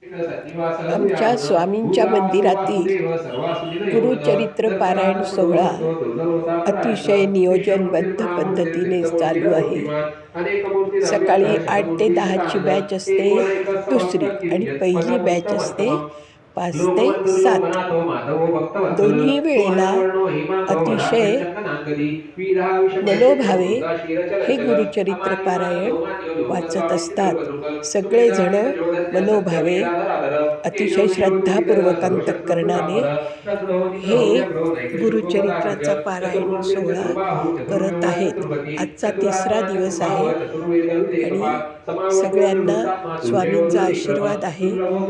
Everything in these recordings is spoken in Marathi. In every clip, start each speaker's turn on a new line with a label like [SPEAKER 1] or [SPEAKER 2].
[SPEAKER 1] आमच्या स्वामींच्या मंदिरातील गुरुचरित्र पारायण सोहळा अतिशय नियोजनबद्ध पद्धतीने चालू आहे. सकाळी 8 ते 10ची बॅच असते, दुसरी आणि पहिली बॅच असते 5 ते 7. दोन्ही वेळेला अतिशय मनोभावे हे गुरुचरित्र पारायण वाचत असतात. सगळेजण मनोभावे अतिशय श्रद्धापूर्वक अंतःकरणाने हे गुरुचरित्राचा पारायण सोहळा करत आहेत. आजचा 3रा दिवस आहे आणि सगळ्यांना स्वामींचा आशीर्वाद आहे.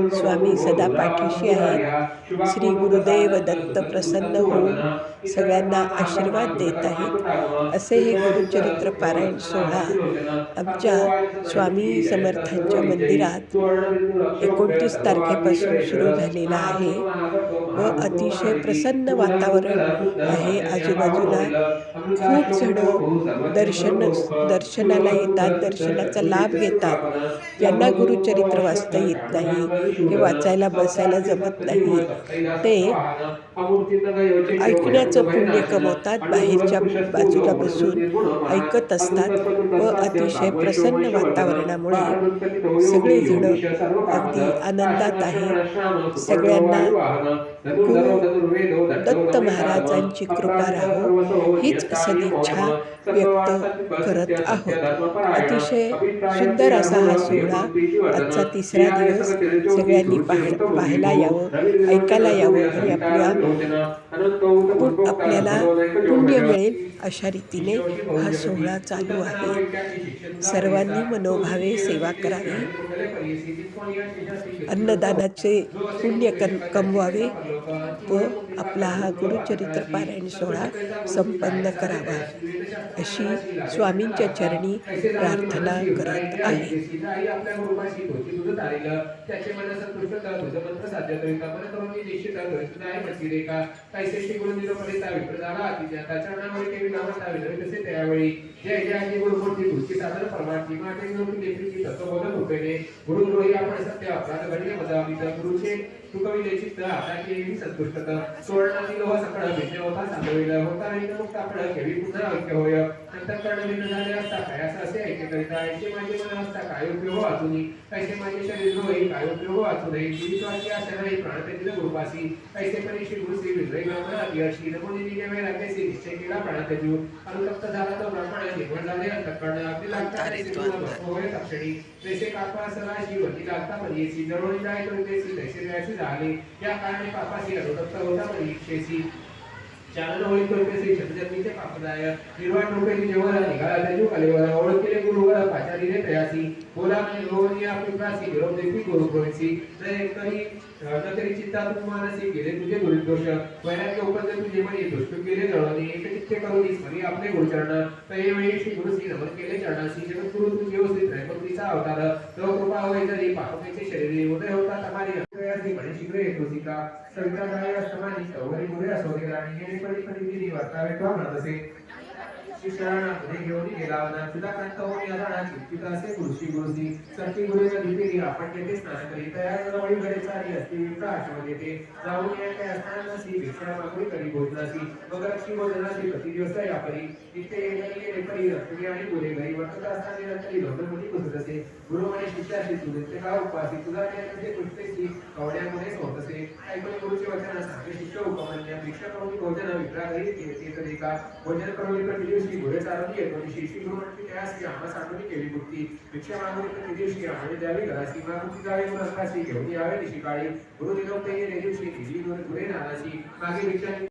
[SPEAKER 1] स्वामी सदा पाठीशी आहेत. श्री गुरुदेव दत्त प्रसन्न होऊन सगळ्यांना आशीर्वाद देत आहेत. असे हे गुरुचरित्र पारायण सोहळा आमच्या स्वामी समर्थांच्या मंदिरात 29 तारखेपासून सुरू झालेला आहे व अतिशय प्रसन्न वातावरण आहे. आजूबाजूला खूप जण दर्शनाला येतात, दर्शनाचा लाभ घेतात. ज्यांना गुरुचरित्र वाचता येत नाही, हे वाचायला बसायला जमत नाही, ते ऐकण्याचं पुण्य कमवतात. बाहेरच्या बाजूला बसून ऐकत असतात व अतिशय प्रसन्न वातावरणामुळे सगळेजण अगदी आनंदात आहे. सगळ्यांना गुरु दत्त महाराजांची कृपा राहो हीच सदिच्छा व्यक्त करत आहोत. अतिशय सुंदर असा हा सोहळा, आजचा 3रा दिवस. सगळ्यांनी पाहायला यावं, ऐकायला यावं आणि आपल्याला पुण्य मिळेल अशा रीतीने हा सोहळा चालू आहे. सर्वांनी मनोभावे सेवा करावी, अन्नदानाचे पुण्य कमवावे व आपला हा गुरुचरित्र पारायण सोहळा संपन्न करावा अशी स्वामींच्या चरणी प्रार्थना करत आहे.
[SPEAKER 2] तुकविले चित्त आताचे संतुष्टता सुवर्णाची लोह सकळ भिन्न होता सांगविला होता आणि मुक्त आपण केवी पुन्हा ऐक्य होय अंतःकरण भिन्न झाले असता काय असे ऐके करिता ऐसे माझे मन असता काय उपयोग वाचुनी ऐसे माझे शरीर होई काय उपयोग वाचू नये जीवितवाची आशा नाही प्राण तेथील गुरुपासी ऐसे परीक्षे गुरु श्री विद्रय ब्राह्मण आदी अशी नमुनी निजे वेळा कैसे निश्चय केला प्राणात जीव अनुतप्त झाला तो ब्राह्मण निर्मळ झाले अंतःकरण आपली लागतात होय तक्षणी जैसे कापा सला जीवनी लागता परीसी जळून जाय तो तेसी तैसे व्यासी झाले या कारणे पापाशी अनुतप्त होता परीक्षेसी चालन होई तो तेसी शब्दजन्मीचे पापदाय निर्वाण रूपेली जेवढा निघाला त्याजू कलेवर ओळख केले गुरुवर पाचारीने तयासी बोला म्हणे रोहनी आपली प्रासी विरोध देखी गुरु प्रवेशी तरी तरी चित्तातून मानसी गेले तुझे दुर्दोष वैराग्य उपजले तुझे म्हणे दुष्ट गेले जळवणे एक चित्ते करून स्मरी आपले गुरुचरण तैवेळी श्री गुरुसी नमन केले चरणासी जगद्गुरु तुझे व्यवस्थित त्रैपतीचा अवतार तो कृपा होय जरी पापकेचे शरीरे उदय होता तमारी अंतयासी म्हणे शीघ्र येतोसी का सविता काय असमानी तवरी मुळे असोदे राणी येणे परी परी वर्तावे तो म्हणतसे शिष्याने घेऊन गेला ना तुला कंठ होऊन याला चित्तित असे गुरुशी सखी गुरुच्या दीपेरी आपण तेथे स्नान करी तयार वळी घडे सारी असते विप्रा आश्रम येते जाऊन या काय असताना सी भिक्षा मागणी करी भोजनासी मग लक्ष्मी भोजनासी प्रति दिवस या परी तिथे येणे परी रत्नी आणि गुरे घरी वर्तत असताना नंतरी लोकमुनी पुसत असे गुरु म्हणे शिष्याशी तुझे ते का उपासी तुझा म्हणजे पुष्पेसी कवड्यामुळे होत असे ऐकून गुरुचे वचन सांगे शिष्य उपमान्य भिक्षा करून भोजन विप्रा घरी येते तरी का भोजन करून प्रति दिवशी गुरे चालवली येतो शिष्य गुरु म्हणते त्यास आम्हा सांगून केली मुक्ती भिक्षा मागून प्रति दिवशी आम्हाला द्यावी घरासी मागुती जावे म्हणून घेऊन यावे दिशी काळी गुरु निरोप ते दिवशी दिली गुरे नाराशी मागे भिक्षा